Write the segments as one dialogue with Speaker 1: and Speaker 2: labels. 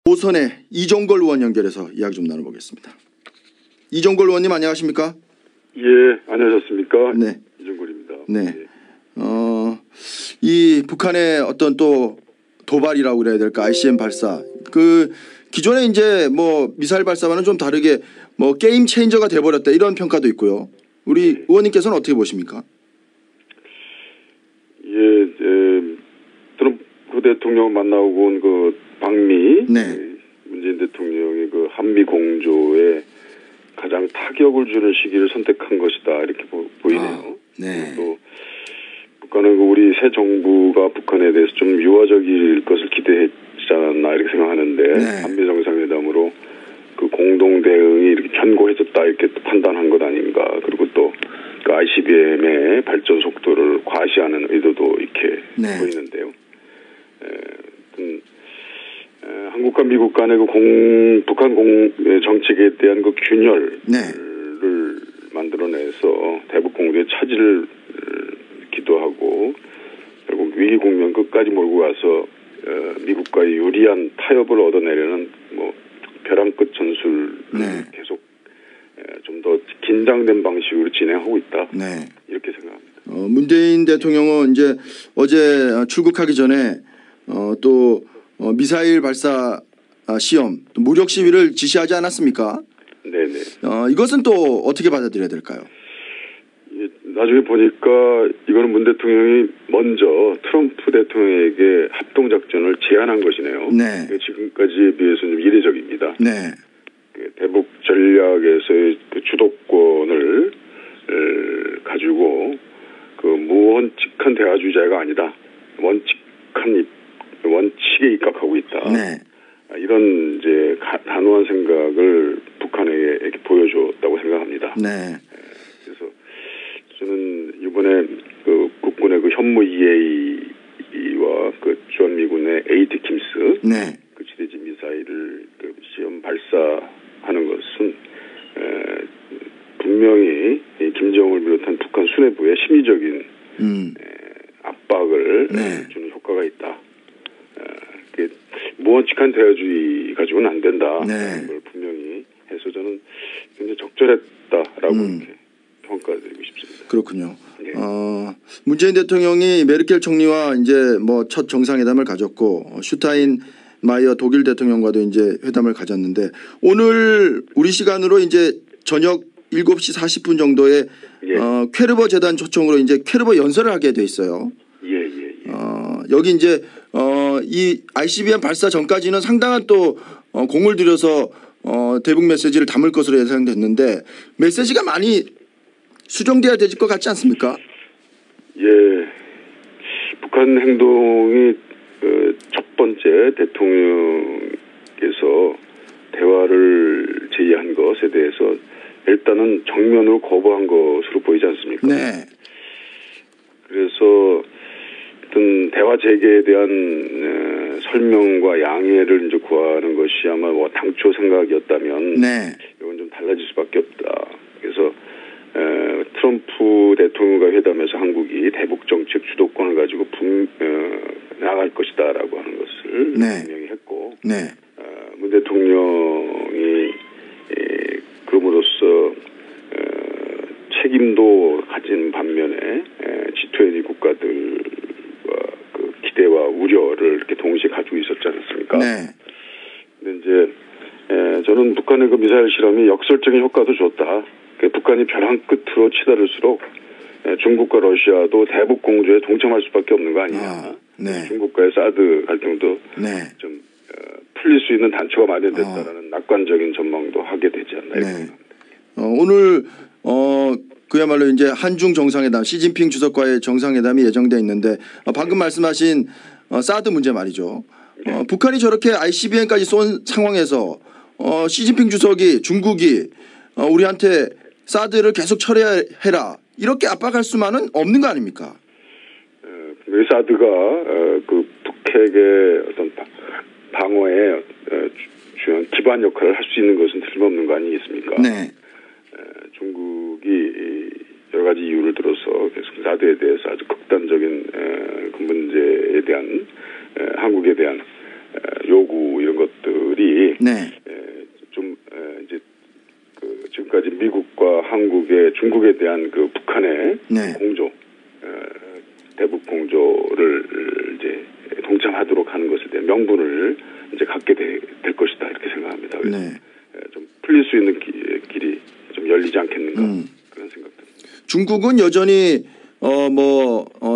Speaker 1: 오선의 이종걸 의원 연결해서 이야기 좀 나눠보겠습니다. 이종걸 의원님 안녕하십니까?
Speaker 2: 예, 안녕하셨습니까?
Speaker 1: 네.
Speaker 2: 이종걸입니다.
Speaker 1: 네.
Speaker 2: 예.
Speaker 1: 이 북한의 어떤 또 도발이라고 그래야 될까? ICBM 발사. 그 기존에 이제 뭐 미사일 발사와는 좀 다르게 뭐 게임 체인저가 돼버렸다 이런 평가도 있고요. 우리
Speaker 2: 네.
Speaker 1: 의원님께서는 어떻게 보십니까?
Speaker 2: 예, 트럼프 대통령 만나고 온 그 방미,
Speaker 1: 네.
Speaker 2: 문재인 대통령이 그 한미 공조에 가장 타격을 주는 시기를 선택한 것이다 이렇게 보이네요.
Speaker 1: 네.
Speaker 2: 또 북한은 우리 새 정부가 북한에 대해서 좀 유화적일 것을 기대했지 않았나 이렇게 생각하는데
Speaker 1: 네.
Speaker 2: 한미 정상회담으로 그 공동 대응이 이렇게 견고해졌다 이렇게 판단한 것 아닌가. 그리고 또 그 ICBM의 발전 속도를 과시하는 의도도 이렇게
Speaker 1: 네.
Speaker 2: 보이는데요. 한국과 미국 간의 그 북한 정책에 대한 그 균열을
Speaker 1: 네.
Speaker 2: 만들어내서 대북 공조에 차질을 기도하고 결국 위기 국면 끝까지 몰고 가서 미국과의 유리한 타협을 얻어내려는 뭐 벼랑 끝 전술을
Speaker 1: 네.
Speaker 2: 계속 좀 더 긴장된 방식으로 진행하고 있다.
Speaker 1: 네.
Speaker 2: 이렇게 생각합니다.
Speaker 1: 문재인 대통령은 이제 어제 출국하기 전에 또 미사일 발사 시험, 또 무력 시위를 지시하지 않았습니까?
Speaker 2: 네네.
Speaker 1: 이것은 또 어떻게 받아들여야 될까요?
Speaker 2: 나중에 보니까 이거는 문 대통령이 먼저 트럼프 대통령에게 합동작전을 제안한 것이네요.
Speaker 1: 네.
Speaker 2: 지금까지에 비해서는 좀 이례적입니다.
Speaker 1: 네.
Speaker 2: 대북 전략에서의 그 주도권을 가지고 그 무원칙한 대화주의자가 아니다. 원칙에 입각하고 있다.
Speaker 1: 네.
Speaker 2: 이런 이제 단호한 생각을 북한에게 이렇게 보여줬다고 생각합니다.
Speaker 1: 네.
Speaker 2: 그래서 저는 이번에 그 국군의 그 현무 EA와 그 주한미군의 에이티킴스
Speaker 1: 네.
Speaker 2: 그 지대지 미사일을 그 시험 발사하는 것은 분명히 김정을 비롯한 북한 수뇌부의 심리적인 압박을
Speaker 1: 네.
Speaker 2: 주는 효과가 있다. 무원칙한 대화주의 가지고는 안 된다.
Speaker 1: 네.
Speaker 2: 그걸 분명히 해서 저는 굉장히 적절했다라고 이렇게 평가드리고 싶습니다.
Speaker 1: 그렇군요.
Speaker 2: 네.
Speaker 1: 문재인 대통령이 메르켈 총리와 이제 뭐 첫 정상회담을 가졌고 슈타인 마이어 독일 대통령과도 이제 회담을 가졌는데 오늘 우리 시간으로 이제 저녁 7시 40분 정도에
Speaker 2: 예.
Speaker 1: 퀘르버 재단 초청으로 이제 퀘르버 연설을 하게 돼 있어요.
Speaker 2: 예.
Speaker 1: 여기 이제 이 ICBM 발사 전까지는 상당한 또 공을 들여서 대북 메시지를 담을 것으로 예상됐는데 메시지가 많이 수정돼야 될 것 같지 않습니까?
Speaker 2: 예. 북한 행동이 첫 번째 대통령께서 대화를 제의한 것에 대해서 일단은 정면으로 거부한 것으로 보이지 않습니까?
Speaker 1: 네.
Speaker 2: 그래서 어떤 대화 재개에 대한 설명과 양해를 이제 구하는 것이 아마 뭐 당초 생각이었다면
Speaker 1: 네.
Speaker 2: 이건 좀 달라질 수밖에 없다. 그래서 트럼프 대통령과 회담에서 한국이 대북 정책 주도권을 가지고 나갈 것이다라고 하는 것을
Speaker 1: 네.
Speaker 2: 분명히 했고,
Speaker 1: 네.
Speaker 2: 문 대통령이 그럼으로써 책임도 가진 반면에 G20 국가들과 그 기대와 우려를 이렇게 동시에 가지고 있었지 않습니까?
Speaker 1: 네.
Speaker 2: 근데 이제 저는 북한의 그 미사일 실험이 역설적인 효과도 줬다. 북한이 벼랑 끝으로 치달을수록 중국과 러시아도 대북 공조에 동참할 수밖에 없는 거 아니냐.
Speaker 1: 네.
Speaker 2: 중국과의 사드 갈등도
Speaker 1: 네.
Speaker 2: 좀 풀릴 수 있는 단초가 마련됐다라는 낙관적인 전망도 하게 되지 않나 이렇게
Speaker 1: 네.
Speaker 2: 생각합니다.
Speaker 1: 오늘 그야말로 이제 한중 정상회담, 시진핑 주석과의 정상회담이 예정돼 있는데 방금 말씀하신 사드 문제 말이죠. 북한이 저렇게 ICBM까지 쏜 상황에서 시진핑 주석이 중국이 우리한테 사드를 계속 철회해라 이렇게 압박할 수만은 없는 거 아닙니까?
Speaker 2: 사드가 그 북핵의 어떤 방어에 중요한 기반 역할을 할 수 있는 것은 틀림없는 거 아니겠습니까?
Speaker 1: 네.
Speaker 2: 중국이 여러 가지 이유를 들어서 계속 사드에 대해서 아주 극단적인 그 문제에 대한 한국에 대한 요구 이런 것들이
Speaker 1: 네.
Speaker 2: 좀 이제 그 지금까지 미국과 한국의 중국에 대한 그 북한의
Speaker 1: 네.
Speaker 2: 공조, 대북 공조를 이제 동참하도록 하는 것에 대한 명분을 이제 갖게 될 것이다 이렇게 생각합니다. 그래서
Speaker 1: 네.
Speaker 2: 좀 풀릴 수 있는 길이 좀 열리지 않겠는가 그런 생각입니다.
Speaker 1: 중국은 여전히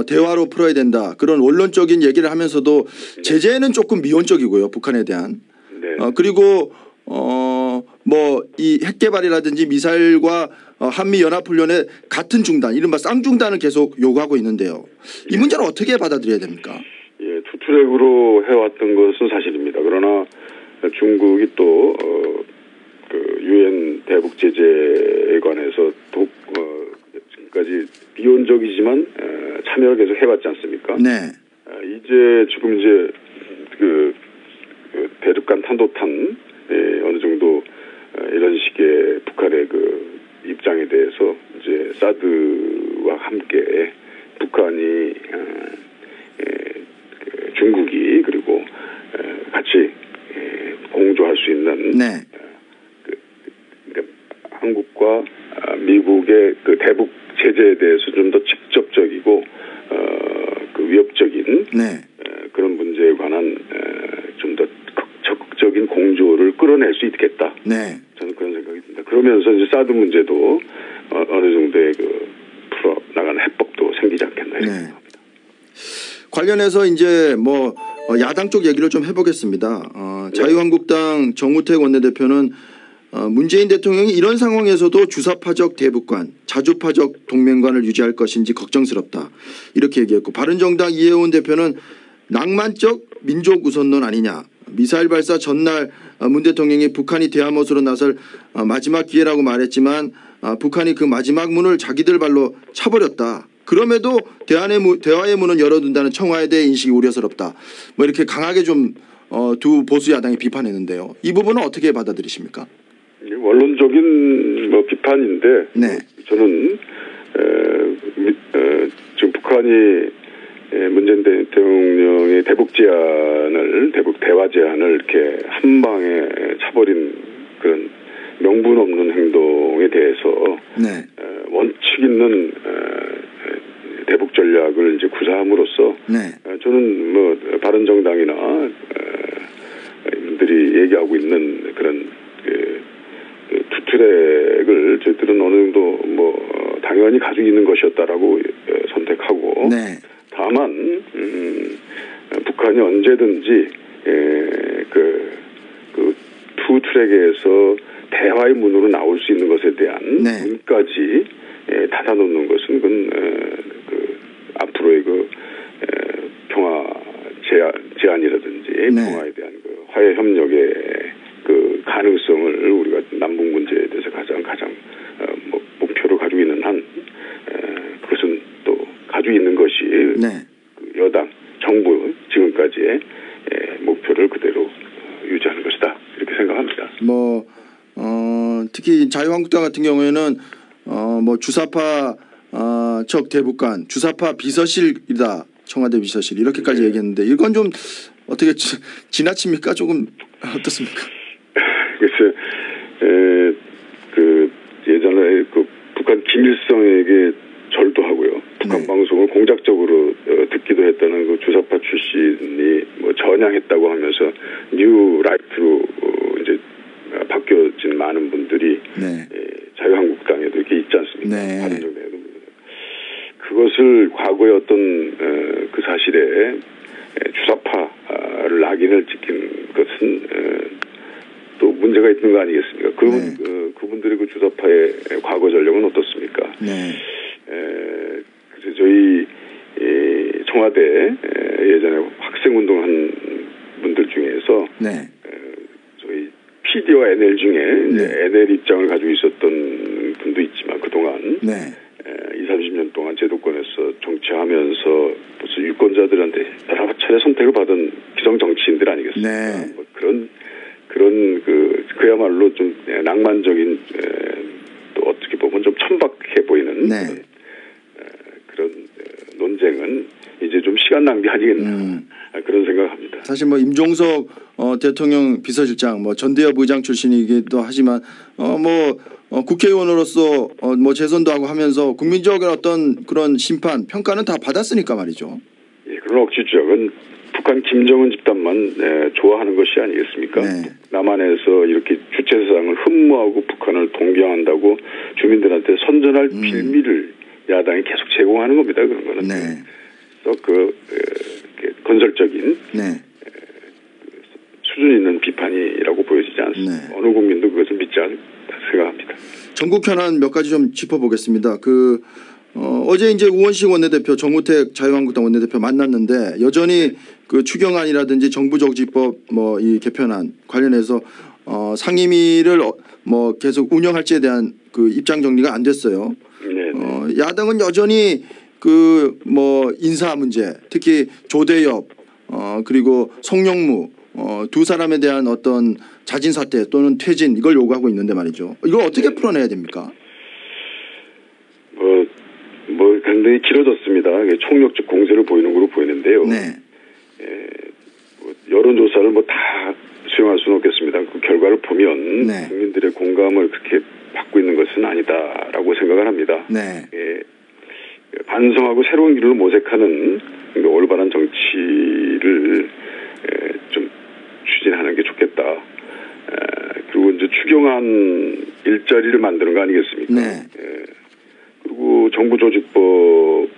Speaker 1: 대화로 풀어야 된다 그런 원론적인 얘기를 하면서도 제재는 조금 미온적이고요 북한에 대한.
Speaker 2: 네.
Speaker 1: 그리고 이 핵 개발이라든지 미사일과 한미 연합 훈련의 같은 중단, 이른바 쌍중단을 계속 요구하고 있는데요. 이 문제를 어떻게 받아들여야 됩니까?
Speaker 2: 예, 투트랙으로 해왔던 것은 사실입니다. 그러나 중국이 또 그 유엔 대북 제재에 관해서 지금까지 비온적이지만 참여를 계속 해왔지 않습니까?
Speaker 1: 네.
Speaker 2: 지금 그 대륙간 탄도탄 어느 정도 이런 식의 북한의 그 입장에 대해서 이제 사드와 함께 북한이 중국이 그리고 같이 공조할 수 있는
Speaker 1: 네.
Speaker 2: 그러니까 한국과 미국의 그 대북 제재에 대해서 좀 더 직접적이고 그 위협적인
Speaker 1: 네.
Speaker 2: 그런 문제에 관한 좀 더 적극적인 공조를 끌어낼 수 있겠다.
Speaker 1: 네.
Speaker 2: 저는 그런 생각이 듭니다. 그러면서 이제 사드 문제도 어느 정도의 그 풀어 나가는 해법도 생기지 않겠나 이렇게 생각합니다.
Speaker 1: 관련해서 이제 야당 쪽 얘기를 좀 해보겠습니다. 자유한국당 정우택 원내대표는 문재인 대통령이 이런 상황에서도 주사파적 대북관, 자주파적 동맹관을 유지할 것인지 걱정스럽다 이렇게 얘기했고, 바른정당 이해원 대표는 낭만적 민족 우선론 아니냐, 미사일 발사 전날 문 대통령이 북한이 대화못으로 나설 마지막 기회라고 말했지만 북한이 그 마지막 문을 자기들 발로 차버렸다. 그럼에도 대화의 문은 열어둔다는 청와에 대해 인식이 우려스럽다. 이렇게 강하게 좀 두 보수 야당이 비판했는데요. 이 부분은 어떻게 받아들이십니까?
Speaker 2: 원론적인 비판인데
Speaker 1: 네.
Speaker 2: 저는 지금 북한이 문재인 대통령의 대북 대화 제안을 이렇게 한 방에 차버린 그런 명분 없는 행동에 대해서
Speaker 1: 네.
Speaker 2: 원칙 있는 대북 전략을 이제 구사함으로써
Speaker 1: 네.
Speaker 2: 저는 바른정당이나 이분들이 얘기하고 있는 그런 투트랙을 저희들은 어느 정도 당연히 가지고 있는 것이었다라고 선택하고
Speaker 1: 네.
Speaker 2: 다만 북한이 언제든지 그 투트랙에서 대화의 문으로 나올 수 있는 것에 대한
Speaker 1: 네.
Speaker 2: 문까지 닫아놓는 것은 그 앞으로의 그 평화 제안이라든지
Speaker 1: 네.
Speaker 2: 평화에 대한 그 화해 협력의 그 가능성을 우리가 남북 문제에 대해서 가장 목표로 가지고 있는 한 그것은 또 가지고 있는 것이
Speaker 1: 네.
Speaker 2: 그 여당 정부 지금까지의 목표를 그대로 유지하는 것이다 이렇게 생각합니다.
Speaker 1: 특히 자유한국당 같은 경우에는 주사파 적 대북관, 주사파 비서실이다, 청와대 비서실 이렇게까지 얘기했는데 이건 좀 어떻게 지나칩니까? 조금 어떻습니까?
Speaker 2: 글쎄, 예전에 그 북한 김일성에게 절도하고요. 북한
Speaker 1: 네.
Speaker 2: 방송을 공작적으로 듣기도 했다는 그 주사파 출신이 전향했다고 하면서 뉴 라이프로 이제 바뀌어진 많은 분들이
Speaker 1: 네.
Speaker 2: 자유한국당에도 이렇게 있지 않습니까?
Speaker 1: 네.
Speaker 2: 바른정당에도. 그것을 과거의 어떤 그 사실에 주사파를 낙인을 찍힌 것은 또 문제가 있는 거 아니겠습니까? 그분들의 그 주사파의 과거 전력은 어떻습니까?
Speaker 1: 네.
Speaker 2: 그래서 저희 청와대 예전에 학생운동한 분들 중에서
Speaker 1: 네.
Speaker 2: 저희 PD와 NL 중에
Speaker 1: 네.
Speaker 2: NL 입장을 가지고 있었던 분도 있지만 그동안
Speaker 1: 네.
Speaker 2: 20, 30년 동안 제도권에서 정치하면서 무슨 유권자들한테 여러 차례 선택을 받은 기성 정치인들 아니겠습니까?
Speaker 1: 네.
Speaker 2: 그런 그야말로 좀 낭만적인 또 어떻게 보면 좀 천박해 보이는
Speaker 1: 네.
Speaker 2: 그런 논쟁은 이제 좀 시간 낭비 아니겠나 그런 생각합니다.
Speaker 1: 사실 임종석 대통령 비서실장 뭐 전대협 의장 출신이기도 하지만 국회의원으로서 뭐 재선도 하고 하면서 국민적인 어떤 그런 심판 평가는 다 받았으니까 말이죠.
Speaker 2: 예, 그런 억지 주장은 북한 김정은 집단만 좋아하는 것이 아니겠습니까?
Speaker 1: 네.
Speaker 2: 남한에서 이렇게 주체사상을 흠모하고 북한을 동경한다고 주민들한테 선전할 빌미를 야당이 계속 제공하는 겁니다. 그런 거는.
Speaker 1: 네.
Speaker 2: 그래서 건설적인
Speaker 1: 네.
Speaker 2: 수준 있는 비판이라고 보여지지 않습니다.
Speaker 1: 네.
Speaker 2: 어느 국민도 그것을 믿지 않다 생각합니다.
Speaker 1: 전국 현안 몇 가지 좀 짚어보겠습니다. 어제 이제 우원식 원내대표, 정우택 자유한국당 원내대표 만났는데 여전히 그 추경안이라든지 정부조직법 이 개편안 관련해서 상임위를 계속 운영할지에 대한 그 입장 정리가 안 됐어요.
Speaker 2: 네.
Speaker 1: 야당은 여전히 인사 문제, 특히 조대엽 그리고 송영무 두 사람에 대한 어떤 자진 사퇴 또는 퇴진 이걸 요구하고 있는데 말이죠. 이걸 어떻게 풀어내야 됩니까?
Speaker 2: 굉장히 길어졌습니다. 총력적 공세를 보이는 걸로 보이는데요.
Speaker 1: 네.
Speaker 2: 여론조사를 다 수용할 수는 없겠습니다. 그 결과를 보면
Speaker 1: 네.
Speaker 2: 국민들의 공감을 그렇게 받고 있는 것은 아니다라고 생각을 합니다.
Speaker 1: 네.
Speaker 2: 반성하고 새로운 길을 모색하는 올바른 정치를 좀 추진하는 게 좋겠다. 그리고 이제 추경안 일자리를 만드는 거 아니겠습니까?
Speaker 1: 네.
Speaker 2: 그리고 정부조직법은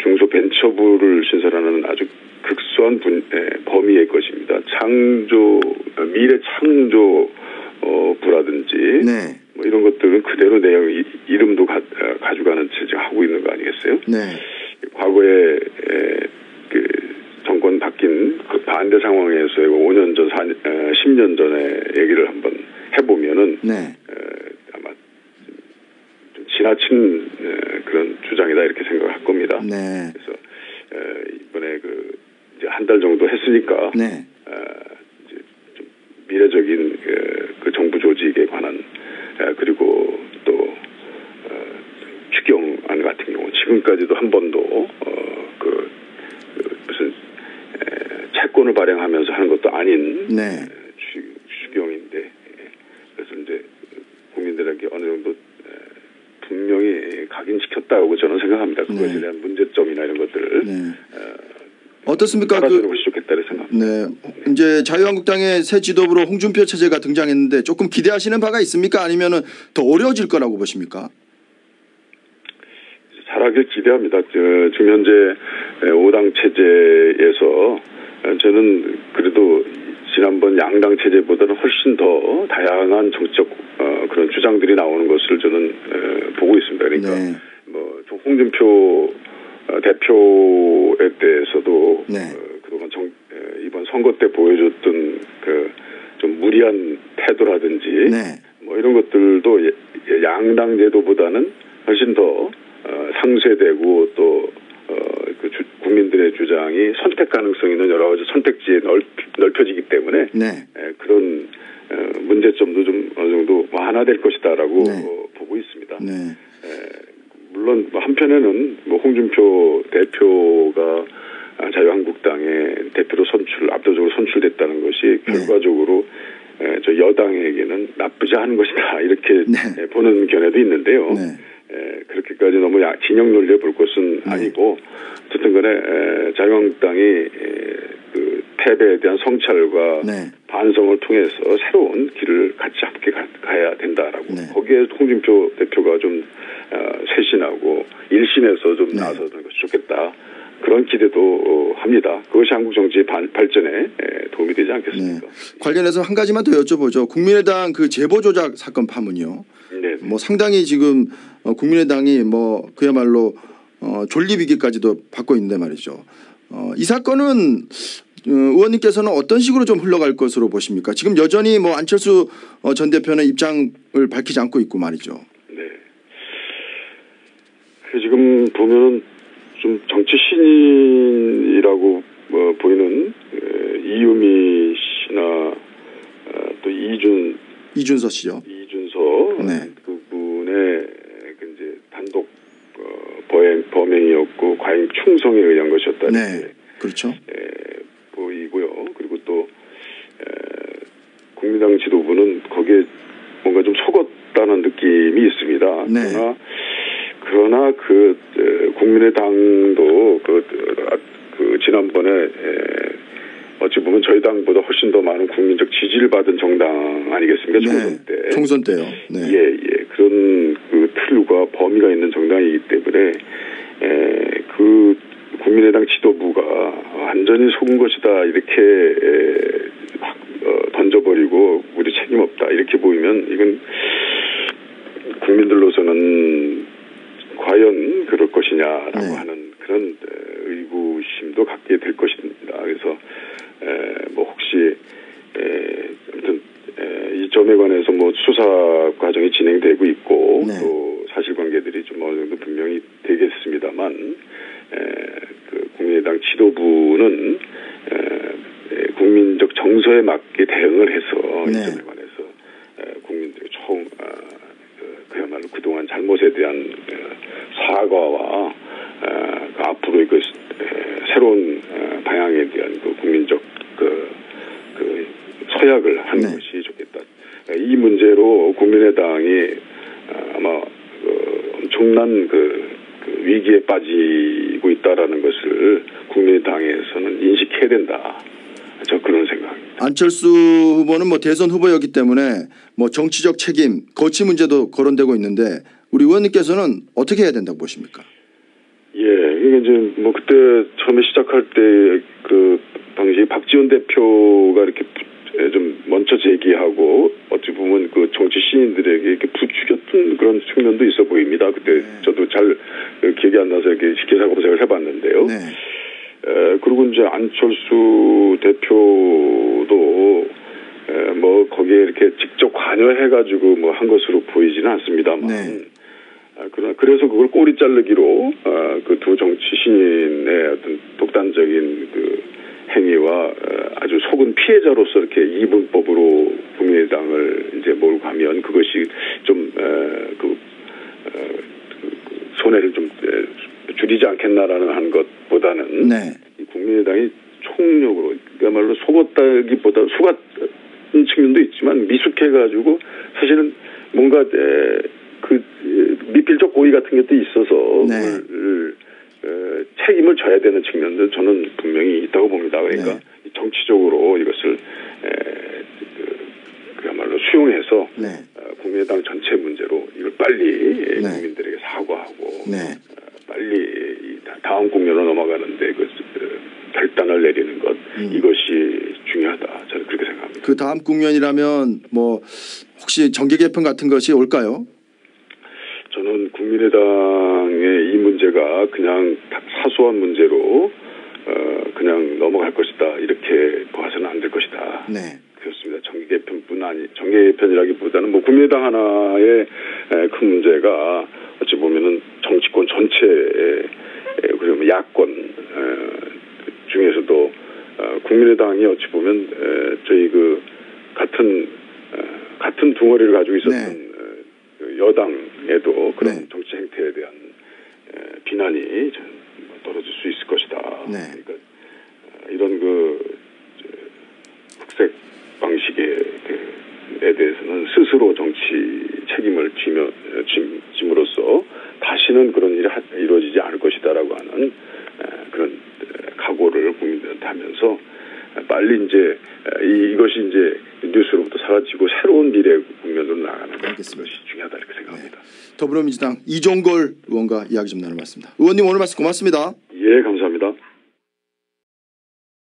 Speaker 2: 중소벤처부를 신설하는 아주 극소한 범위의 것입니다. 미래 창조부라든지
Speaker 1: 네.
Speaker 2: 이런 것들은 그대로 내용 이름도 가져가는 체제 하고 있는 거 아니겠어요?
Speaker 1: 네.
Speaker 2: 과거에 그 정권 바뀐 그 반대 상황에서 5년 전, 10년 전에 얘기를 한번 해보면은
Speaker 1: 네.
Speaker 2: 아마 좀 지나친 그런 주장이다 이렇게 생각할 겁니다.
Speaker 1: 네.
Speaker 2: 그래서 이번에 이제 한 달 정도 했으니까
Speaker 1: 네.
Speaker 2: 이제 좀 미래적인 그 정부 조직에 관한 그리고 또 추경안 같은 경우 지금까지도 한 번도 무슨 채권을 발행하면서 하는 것도 아닌
Speaker 1: 네.
Speaker 2: 추경인데 그래서 이제 국민들에게 어느 정도 분명히 각인시켰다고 저는 생각합니다. 그것에 대한 문제점이나 이런 것들을
Speaker 1: 어떻습니까?
Speaker 2: 알아주는 것이 좋겠다 생각합니다.
Speaker 1: 네. 이제 자유한국당의 새 지도부로 홍준표 체제가 등장했는데 조금 기대하시는 바가 있습니까? 아니면은 더 어려워질 거라고 보십니까?
Speaker 2: 잘하길 기대합니다. 지금 현재 5당 체제에서 저는 그래도 지난번 양당 체제보다는 훨씬 더 다양한 정치적 그런 주장들이 나오는 것을 저는 보고 있습니다. 그러니까
Speaker 1: 네.
Speaker 2: 홍준표 대표에 대해서도
Speaker 1: 네.
Speaker 2: 그동안 이번 선거 때 보여줬던 좀 무리한 태도라든지
Speaker 1: 네.
Speaker 2: 이런 것들도 양당 제도보다는 훨씬 더 상쇄되고 또 국민들의 주장이 선택 가능성 있는 여러 가지 선택지에 넓혀지기 때문에
Speaker 1: 네.
Speaker 2: 그런 문제점도 좀 어느 정도 완화될 것이다라고
Speaker 1: 네.
Speaker 2: 보고 있습니다.
Speaker 1: 네.
Speaker 2: 물론 한편에는 홍준표 대표가 자유한국당의 대표로 압도적으로 선출됐다는 것이 결과적으로 저 여당에게는 나쁘지 않은 것이다 이렇게
Speaker 1: 네.
Speaker 2: 보는 견해도 있는데요.
Speaker 1: 네.
Speaker 2: 그렇게까지 너무 진영 논리에 볼 것은 아니고 어쨌든 간에 자유한국당이 그 패배에 대한 성찰과 반성을 통해서 새로운 길을 같이 함께 가야 된다라고 거기에 홍준표 대표가 좀 쇄신하고 일신에서 좀 나서는 것이 좋겠다. 그런 기대도 합니다. 그것이 한국 정치의 발전에 도움이 되지 않겠습니까?
Speaker 1: 관련해서 한 가지만 더 여쭤보죠. 국민의당 그 제보 조작 사건 파문이요.
Speaker 2: 네.
Speaker 1: 상당히 지금 국민의당이 그야말로 존립 위기까지도 받고 있는데 말이죠. 이 사건은 의원님께서는 어떤 식으로 좀 흘러갈 것으로 보십니까? 지금 여전히 안철수 전 대표는 입장을 밝히지 않고 있고 말이죠.
Speaker 2: 네. 지금 보면은 좀 정치 신인이라고 보이는 이유미 씨나 또
Speaker 1: 이준서 씨요.
Speaker 2: 이준서 그분의 이제 단독 범행이었고 과잉 충성에 의한 것이었다.
Speaker 1: 네, 그렇죠.
Speaker 2: 보이고요. 그리고 국민당 지도부는 거기에 뭔가 좀 속았다는 느낌이 있습니다.
Speaker 1: 네.
Speaker 2: 그러나 국민의당도 지난번에 어찌 보면 저희 당보다 훨씬 더 많은 국민적 지지를 받은 정당 아니겠습니까? 총선 때.
Speaker 1: 총선 때요. 네.
Speaker 2: 예. 그런 그 틀과 범위가 있는 정당이기 때문에 그 국민의당 지도부가 완전히 속은 것이다 이렇게 던져버리고 우리 책임 없다 이렇게 보이면 이건 국민들로서는 과연 그럴 것이냐라고 하는 그런 의구심도 갖게 될 것입니다. 그래서 혹시 아무튼 이 점에 관해서 수사 과정이 진행되고 있고 또 사실관계들이 좀 어느 정도 분명히 되겠습니다만 그 국민의당 지도부는 국민적 정서에 맞게 대응을 해서 이 점에 관해서 국민들이 그야말로 그동안 잘못에 대한 사과와 앞으로의 새로운 방향에 대한 국민적 서약을 하는 것이 좋겠다. 이 문제로 국민의당이 아마 엄청난 위기에 빠지고 있다라는 것을 국민의당에서는 인식해야 된다. 저 그런 생각입니다.
Speaker 1: 안철수 후보는 대선 후보였기 때문에 정치적 책임, 거취 문제도 거론되고 있는데 우리 의원님께서는 어떻게 해야 된다고 보십니까?
Speaker 2: 이게 이제 그때 처음에 시작할 때 그 당시 박지원 대표가 이렇게 좀 먼저 제기하고 어찌 보면 그 정치 신인들에게 이렇게 부추겼던 그런 측면도 있어 보입니다. 그때 저도 잘 기억이 안 나서 이렇게 쉽게 사고생각을 해봤는데요. 그리고 이제 안철수 대표도 거기에 이렇게 직접 관여해가지고 한 것으로 보이지는 않습니다만. 그러나 그래서 그걸 꼬리 자르기로 그 두 정치 신인의 어떤 독단적인 그 행위와 아주 속은 피해자로서 이렇게 이분법으로 국민의당을 이제 몰고 가면 그것이 좀 손해를 좀 줄이지 않겠나라는 한 것보다는 이 국민의당이 총력으로 그야말로 속았다기보다 속았는 측면도 있지만 미숙해가지고 사실은 뭔가 그 미필적 고의 같은 것도 있어서 책임을 져야 되는 측면도 저는 분명히 있다고 봅니다. 그러니까 정치적으로 이것을 그야말로 수용해서 국민의당 전체 문제로 이걸 빨리 국민들에게 사과하고 빨리 다음 국면으로 넘어가는데 결단을 내리는 것 이것이 중요하다. 저는 그렇게 생각합니다.
Speaker 1: 그 다음 국면이라면 혹시 정계 개편 같은 것이 올까요?
Speaker 2: 저는 국민의당의 이 문제가 그냥 사소한 문제로 그냥 넘어갈 것이다 이렇게 봐서는 안 될 것이다. 그렇습니다. 정계 개편이라기보다는 국민의당 하나의 큰 문제가 어찌 보면은 정치권 전체의 그러면 야권 중에서도 국민의당이 어찌 보면 저희 같은 둥어리를 가지고 있었던 여당에도 그런 정치 행태에 대한 비난이 떨어질 수 있을 것이다. 그러니까 이런 흑색 방식에 대해서는 스스로 정치 책임을 짐으로써 다시는 그런 일이 이루어지지 않을 것이다라고 하는 그런 각오를 국민들한테 하면서 빨리 이제 이것이 이제 뉴스로부터 사라지고 새로운 미래 국면으로 나가는 것이 중요하다 이렇게 생각합니다.
Speaker 1: 더불어민주당 이종걸 의원과 이야기 좀 나눠봤습니다. 의원님 오늘 말씀 고맙습니다.
Speaker 2: 예, 감사합니다.